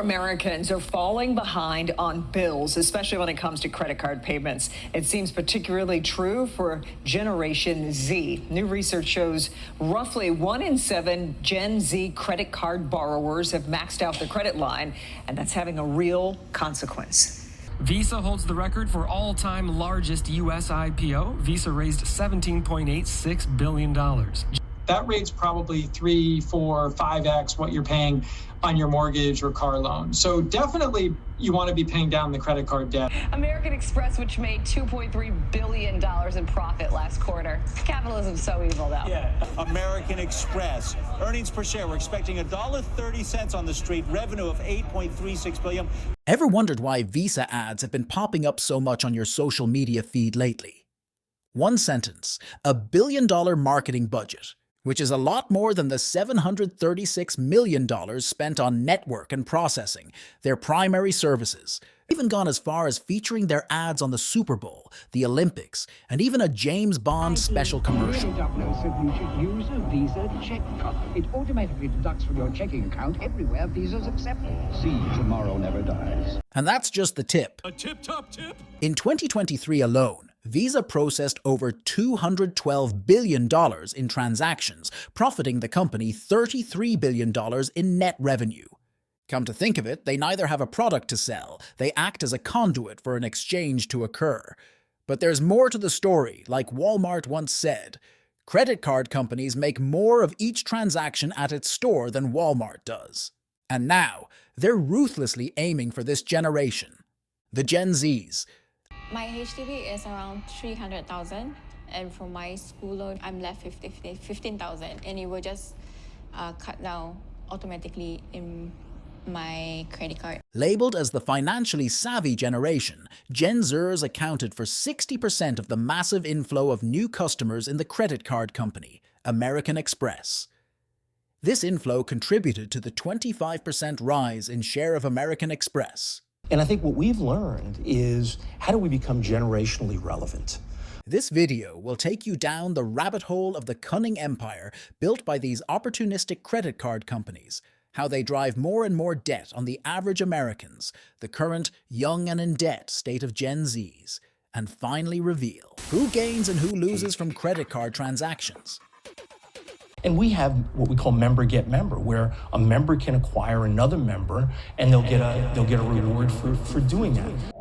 Americans are falling behind on bills, especially when it comes to credit card payments. It seems particularly true for Generation Z. New research shows roughly 1 in 7 Gen Z credit card borrowers have maxed out their credit line, and that's having a real consequence. Visa holds the record for all-time largest U.S. IPO. Visa raised $17.86 billion. That rate's probably 3, 4, 5x what you're paying on your mortgage or car loan. So definitely you want to be paying down the credit card debt. American Express, which made $2.3 billion in profit last quarter. Capitalism's so evil, though. Yeah. American Express. Earnings per share, we're expecting $1.30 on the street, revenue of $8.36 billion. Ever wondered why Visa ads have been popping up so much on your social media feed lately? One sentence, $1 billion marketing budget, which is a lot more than the $736 million spent on network and processing, their primary services. Even gone as far as featuring their ads on the Super Bowl, the Olympics, and even a James Bond special commercial. You should use a Visa check card. It automatically deducts from your checking account everywhere Visa's accepted. See, tomorrow never dies. And that's just the tip. A tip-top tip? In 2023 alone, Visa processed over $212 billion in transactions, profiting the company $33 billion in net revenue. Come to think of it, they neither have a product to sell, they act as a conduit for an exchange to occur. But there's more to the story. Like Walmart once said, credit card companies make more of each transaction at its store than Walmart does. And now, they're ruthlessly aiming for this generation, the Gen Zs. My HDB is around 300,000, and for my school loan, I'm left 15,000, and it will just cut down automatically in my credit card. Labeled as the financially savvy generation, Gen Zers accounted for 60% of the massive inflow of new customers in the credit card company, American Express. This inflow contributed to the 25% rise in share of American Express. And I think what we've learned is, how do we become generationally relevant? This video will take you down the rabbit hole of the cunning empire built by these opportunistic credit card companies, how they drive more and more debt on the average Americans, the current young and in debt state of Gen Zs, and finally reveal who gains and who loses from credit card transactions. And we have what we call member get member, where a member can acquire another member and they'll get a reward for doing that.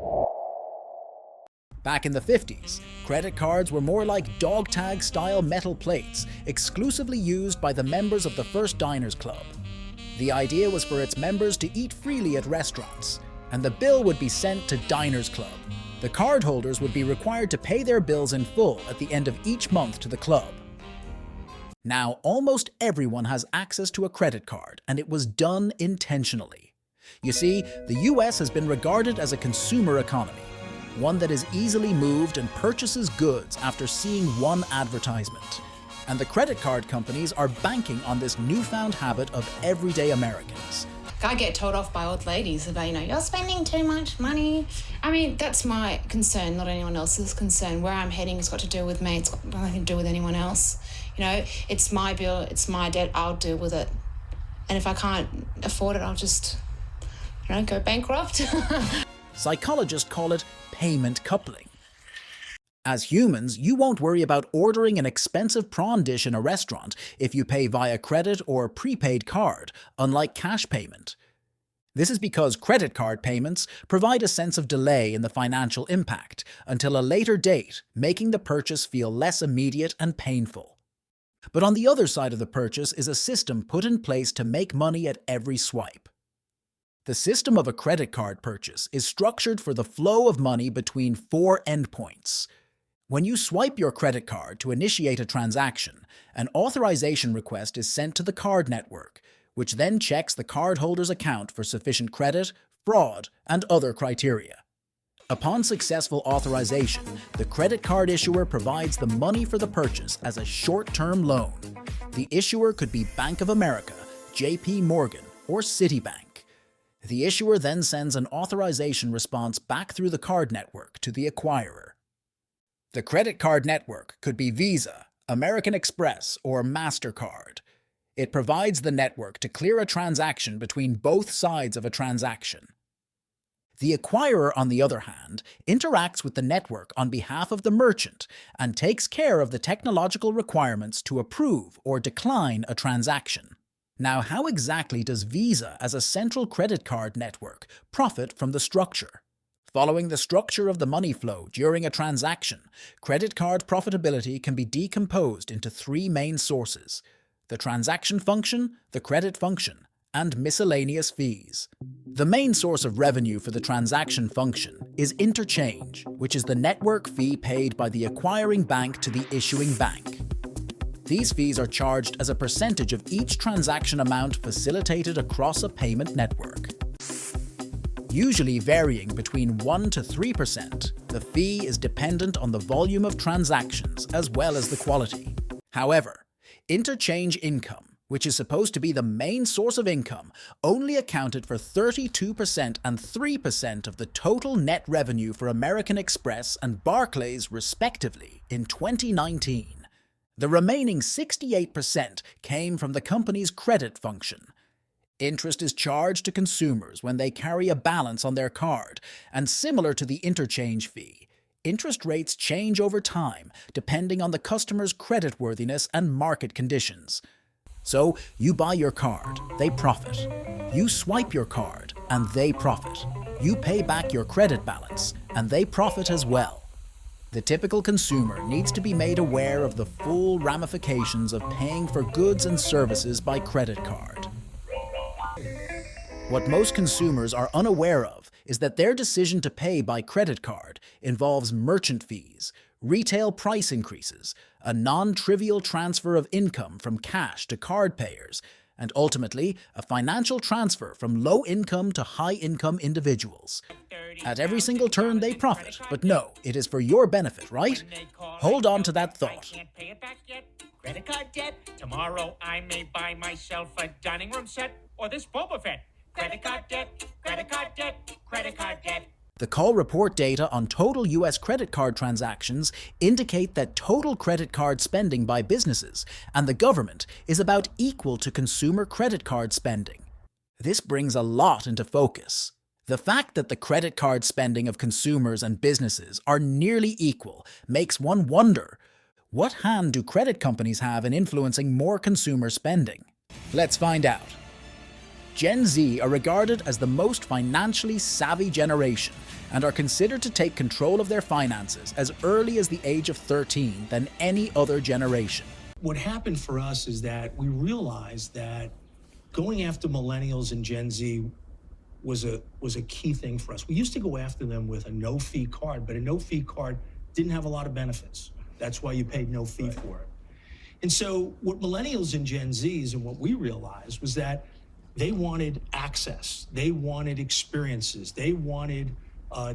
Back in the 50s, credit cards were more like dog tag style metal plates, exclusively used by the members of the First Diners Club. The idea was for its members to eat freely at restaurants, and the bill would be sent to Diners Club. The cardholders would be required to pay their bills in full at the end of each month to the club. Now, almost everyone has access to a credit card, and it was done intentionally. You see, the US has been regarded as a consumer economy, one that is easily moved and purchases goods after seeing one advertisement. And the credit card companies are banking on this newfound habit of everyday Americans. I get told off by old ladies about, you're spending too much money. I mean, that's my concern, not anyone else's concern. Where I'm heading has got to do with me. It's got nothing to do with anyone else. It's my bill, it's my debt, I'll deal with it. And if I can't afford it, I'll just, go bankrupt. Psychologists call it payment coupling. As humans, you won't worry about ordering an expensive prawn dish in a restaurant if you pay via credit or prepaid card, unlike cash payment. This is because credit card payments provide a sense of delay in the financial impact until a later date, making the purchase feel less immediate and painful. But on the other side of the purchase is a system put in place to make money at every swipe. The system of a credit card purchase is structured for the flow of money between 4 endpoints. When you swipe your credit card to initiate a transaction, an authorization request is sent to the card network, which then checks the cardholder's account for sufficient credit, fraud, and other criteria. Upon successful authorization, the credit card issuer provides the money for the purchase as a short-term loan. The issuer could be Bank of America, JP Morgan, or Citibank. The issuer then sends an authorization response back through the card network to the acquirer. The credit card network could be Visa, American Express, or MasterCard. It provides the network to clear a transaction between both sides of a transaction. The acquirer, on the other hand, interacts with the network on behalf of the merchant and takes care of the technological requirements to approve or decline a transaction. Now, how exactly does Visa, as a central credit card network, profit from the structure? Following the structure of the money flow during a transaction, credit card profitability can be decomposed into three main sources: the transaction function, the credit function, and miscellaneous fees. The main source of revenue for the transaction function is interchange, which is the network fee paid by the acquiring bank to the issuing bank. These fees are charged as a percentage of each transaction amount facilitated across a payment network. Usually varying between 1 to 3%, the fee is dependent on the volume of transactions as well as the quality. However, interchange income, which is supposed to be the main source of income, only accounted for 32% and 3% of the total net revenue for American Express and Barclays respectively in 2019. The remaining 68% came from the company's credit function. Interest is charged to consumers when they carry a balance on their card, and similar to the interchange fee, interest rates change over time depending on the customer's creditworthiness and market conditions. So, you buy your card, they profit. You swipe your card, and they profit. You pay back your credit balance, and they profit as well. The typical consumer needs to be made aware of the full ramifications of paying for goods and services by credit card. What most consumers are unaware of is that their decision to pay by credit card involves merchant fees, retail price increases, a non-trivial transfer of income from cash to card payers, and ultimately a financial transfer from low-income to high-income individuals. At every single turn they profit, but no, it is for your benefit, right? Hold on to that thought. Credit card debt. Tomorrow I may buy myself a dining room set or this Boba Fett. Credit card debt, credit card debt, credit card debt. The call report data on total U.S. credit card transactions indicate that total credit card spending by businesses and the government is about equal to consumer credit card spending. This brings a lot into focus. The fact that the credit card spending of consumers and businesses are nearly equal makes one wonder, what hand do credit companies have in influencing more consumer spending? Let's find out. Gen Z are regarded as the most financially savvy generation and are considered to take control of their finances as early as the age of 13 than any other generation. What happened for us is that we realized that going after millennials and Gen Z was a key thing for us. We used to go after them with a no-fee card, but a no-fee card didn't have a lot of benefits. That's why you paid no fee for it. And so what millennials and Gen Zs and what we realized was that they wanted access, they wanted experiences, they wanted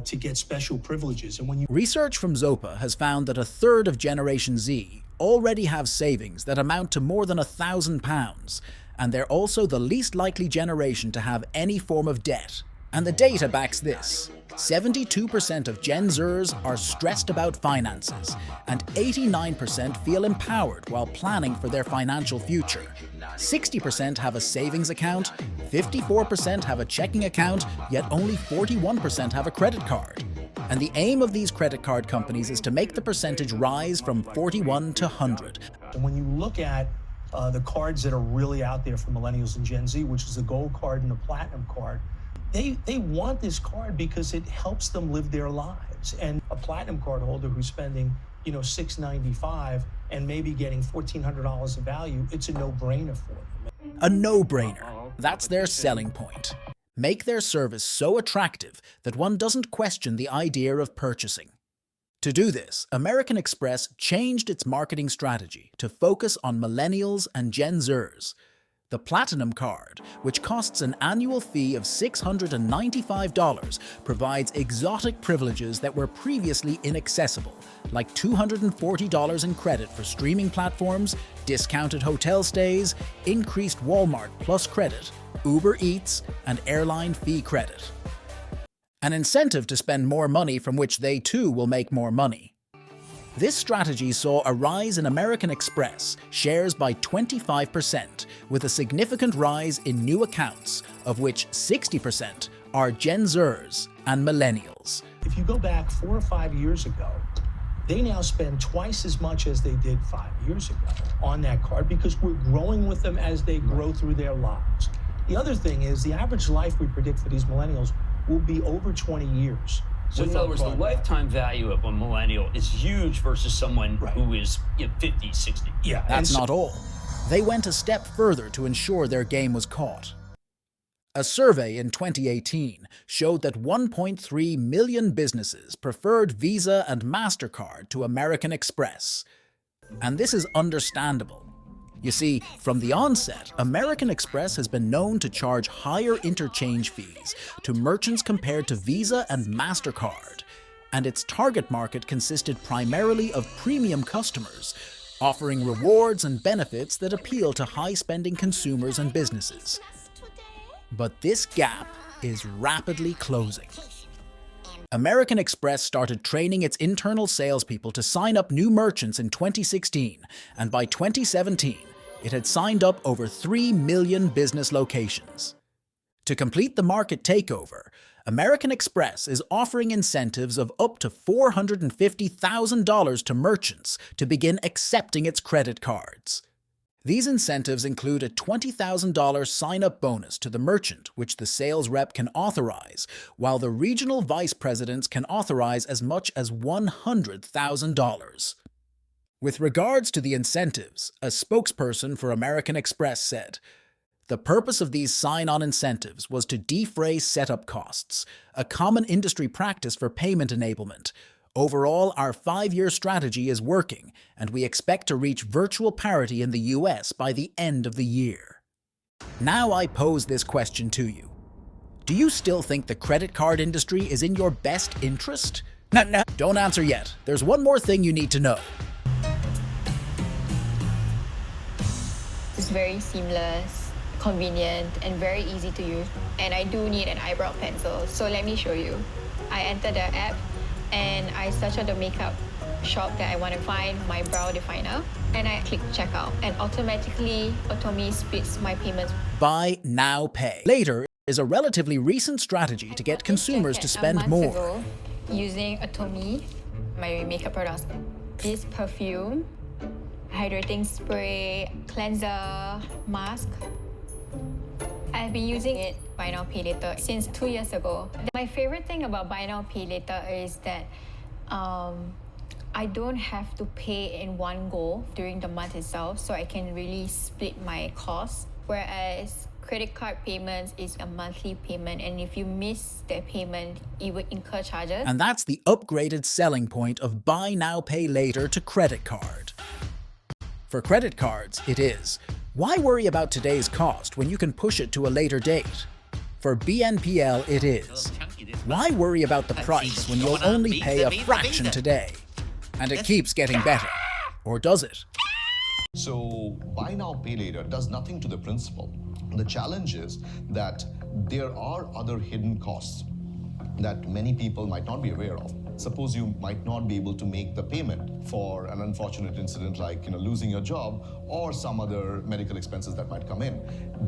to get special privileges. And when you Research from Zopa has found that a third of Generation Z already have savings that amount to more than £1,000, and they're also the least likely generation to have any form of debt. And the data backs this. 72% of Gen Zers are stressed about finances, and 89% feel empowered while planning for their financial future. 60% have a savings account, 54% have a checking account, yet only 41% have a credit card. And the aim of these credit card companies is to make the percentage rise from 41 to 100. And when you look at the cards that are really out there for millennials and Gen Z, which is the gold card and the platinum card, they want this card because it helps them live their lives. And a platinum card holder who's spending, $695 and maybe getting $1,400 of value, it's a no-brainer for them. A no-brainer. That's their selling point. Make their service so attractive that one doesn't question the idea of purchasing. To do this, American Express changed its marketing strategy to focus on millennials and Gen Zers. The Platinum Card, which costs an annual fee of $695, provides exotic privileges that were previously inaccessible, like $240 in credit for streaming platforms, discounted hotel stays, increased Walmart Plus credit, Uber Eats, and airline fee credit. An incentive to spend more money from which they too will make more money. This strategy saw a rise in American Express shares by 25%, with a significant rise in new accounts, of which 60% are Gen Zers and millennials. If you go back 4 or 5 years ago, they now spend twice as much as they did 5 years ago on that card because we're growing with them as they grow through their lives. The other thing is the average life we predict for these millennials will be over 20 years. So in other words, the lifetime value of a millennial is huge versus someone who is 50, 60. Yeah, that's not all. They went a step further to ensure their game was caught. A survey in 2018 showed that 1.3 million businesses preferred Visa and MasterCard to American Express. And this is understandable. You see, from the onset, American Express has been known to charge higher interchange fees to merchants compared to Visa and MasterCard, and its target market consisted primarily of premium customers, offering rewards and benefits that appeal to high-spending consumers and businesses. But this gap is rapidly closing. American Express started training its internal salespeople to sign up new merchants in 2016, and by 2017, it had signed up over 3 million business locations. To complete the market takeover, American Express is offering incentives of up to $450,000 to merchants to begin accepting its credit cards. These incentives include a $20,000 sign-up bonus to the merchant, which the sales rep can authorize, while the regional vice presidents can authorize as much as $100,000. With regards to the incentives, a spokesperson for American Express said, "The purpose of these sign-on incentives was to defray setup costs, a common industry practice for payment enablement. Overall, our 5-year strategy is working, and we expect to reach virtual parity in the US by the end of the year." Now I pose this question to you. Do you still think the credit card industry is in your best interest? No, don't answer yet. There's one more thing you need to know. It's very seamless, convenient, and very easy to use. And I do need an eyebrow pencil, so let me show you. I enter the app, and I search out the makeup shop that I want to find my brow definer, and I click checkout, and automatically Otomi splits my payments. Buy now, pay later is a relatively recent strategy to get consumers to spend more. Ago, using Otomi, my makeup products, this perfume, hydrating spray, cleanser, mask. I've been using it, Buy Now Pay Later, since 2 years ago. My favorite thing about Buy Now Pay Later is that I don't have to pay in one go during the month itself, so I can really split my costs. Whereas credit card payments is a monthly payment, and if you miss the payment, it would incur charges. And that's the upgraded selling point of Buy Now Pay Later to credit card. For credit cards, it is. Why worry about today's cost when you can push it to a later date? For BNPL, it is. Why worry about the price when you'll only pay a fraction today? And it keeps getting better. Or does it? So, Buy Now Pay Later does nothing to the principle. The challenge is that there are other hidden costs that many people might not be aware of. Suppose you might not be able to make the payment for an unfortunate incident like losing your job or some other medical expenses that might come in.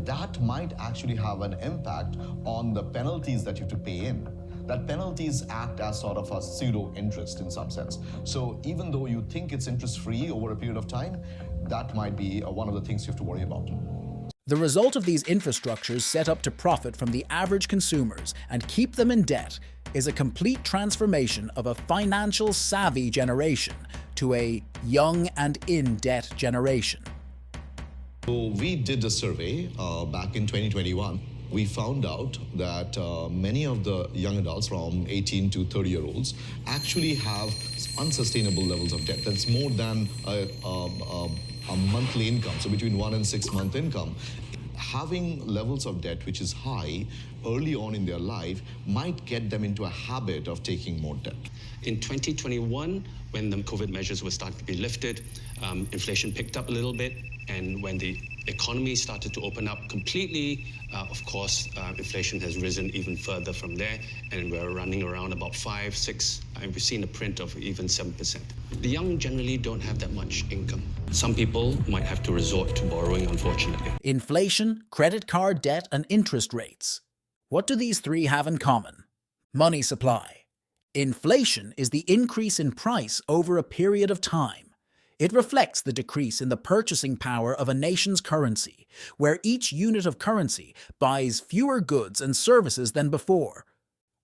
That might actually have an impact on the penalties that you have to pay in. That penalties act as sort of a pseudo interest in some sense. So even though you think it's interest-free over a period of time, that might be one of the things you have to worry about. The result of these infrastructures set up to profit from the average consumers and keep them in debt is a complete transformation of a financial savvy generation to a young and in-debt generation. So we did a survey back in 2021. We found out that many of the young adults from 18 to 30-year-olds actually have unsustainable levels of debt. That's more than a monthly income, so between 1 and 6 month income. Having levels of debt which is high early on in their life might get them into a habit of taking more debt. In 2021, when the COVID measures were starting to be lifted, inflation picked up a little bit, and when the economy started to open up completely, of course, inflation has risen even further from there, and we're running around about 5, 6, and we've seen a print of even 7%. The young generally don't have that much income. Some people might have to resort to borrowing, unfortunately. Inflation, credit card debt, and interest rates. What do these three have in common? Money supply. Inflation is the increase in price over a period of time. It reflects the decrease in the purchasing power of a nation's currency, where each unit of currency buys fewer goods and services than before.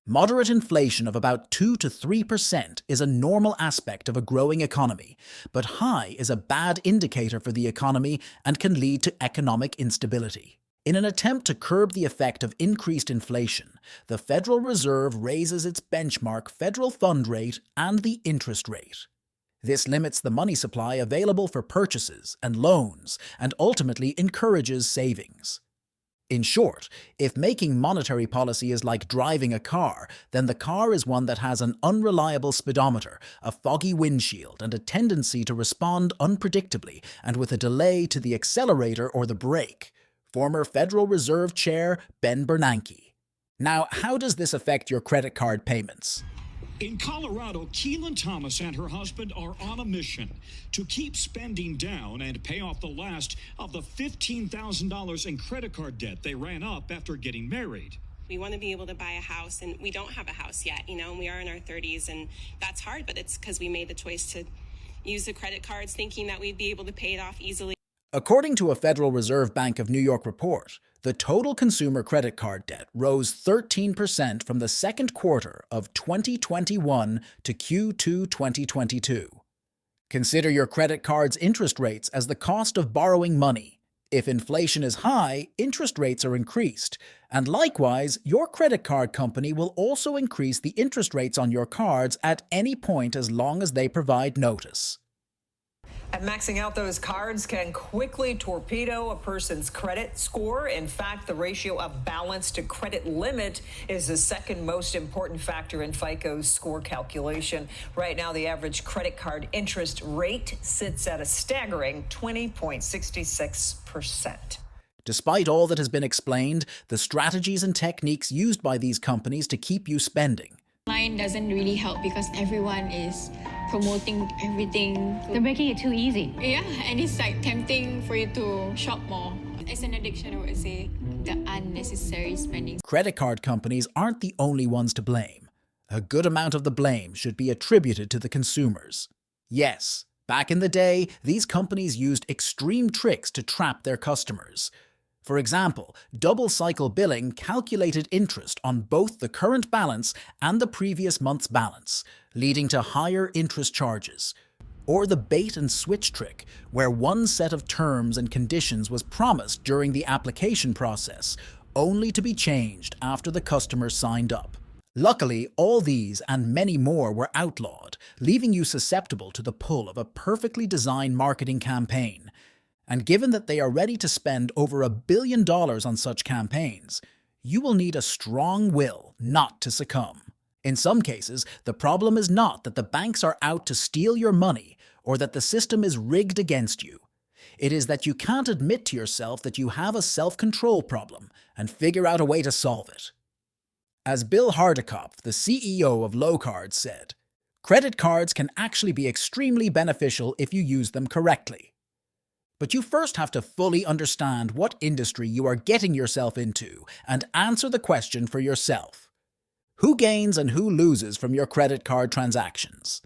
Moderate inflation of about 2 to 3% is a normal aspect of a growing economy, but high is a bad indicator for the economy and can lead to economic instability. In an attempt to curb the effect of increased inflation, the Federal Reserve raises its benchmark federal fund rate and the interest rate. This limits the money supply available for purchases and loans and ultimately encourages savings. In short, if making monetary policy is like driving a car, then the car is one that has an unreliable speedometer, a foggy windshield, and a tendency to respond unpredictably and with a delay to the accelerator or the brake. Former Federal Reserve Chair Ben Bernanke. Now, how does this affect your credit card payments? In Colorado, Keelan Thomas and her husband are on a mission to keep spending down and pay off the last of the $15,000 in credit card debt they ran up after getting married. We want to be able to buy a house, and we don't have a house yet, and we are in our 30s, and that's hard, but it's because we made the choice to use the credit cards thinking that we'd be able to pay it off easily. According to a Federal Reserve Bank of New York report, the total consumer credit card debt rose 13% from the second quarter of 2021 to Q2 2022. Consider your credit card's interest rates as the cost of borrowing money. If inflation is high, interest rates are increased, and likewise, your credit card company will also increase the interest rates on your cards at any point as long as they provide notice. And maxing out those cards can quickly torpedo a person's credit score. In fact, the ratio of balance to credit limit is the second most important factor in FICO's score calculation. Right now, the average credit card interest rate sits at a staggering 20.66%. Despite all that has been explained, the strategies and techniques used by these companies to keep you spending. Online doesn't really help because everyone is promoting everything. They're making it too easy. Yeah, and it's like tempting for you to shop more. It's an addiction, I would say, the unnecessary spending. Credit card companies aren't the only ones to blame. A good amount of the blame should be attributed to the consumers. Yes, back in the day, these companies used extreme tricks to trap their customers. For example, double-cycle billing calculated interest on both the current balance and the previous month's balance, leading to higher interest charges. Or the bait-and-switch trick, where one set of terms and conditions was promised during the application process, only to be changed after the customer signed up. Luckily, all these and many more were outlawed, leaving you susceptible to the pull of a perfectly designed marketing campaign. And given that they are ready to spend over $1 billion on such campaigns, you will need a strong will not to succumb. In some cases, the problem is not that the banks are out to steal your money or that the system is rigged against you. It is that you can't admit to yourself that you have a self-control problem and figure out a way to solve it. As Bill Hardikoff, the CEO of Lowcard, said, credit cards can actually be extremely beneficial if you use them correctly. But you first have to fully understand what industry you are getting yourself into and answer the question for yourself. Who gains and who loses from your credit card transactions?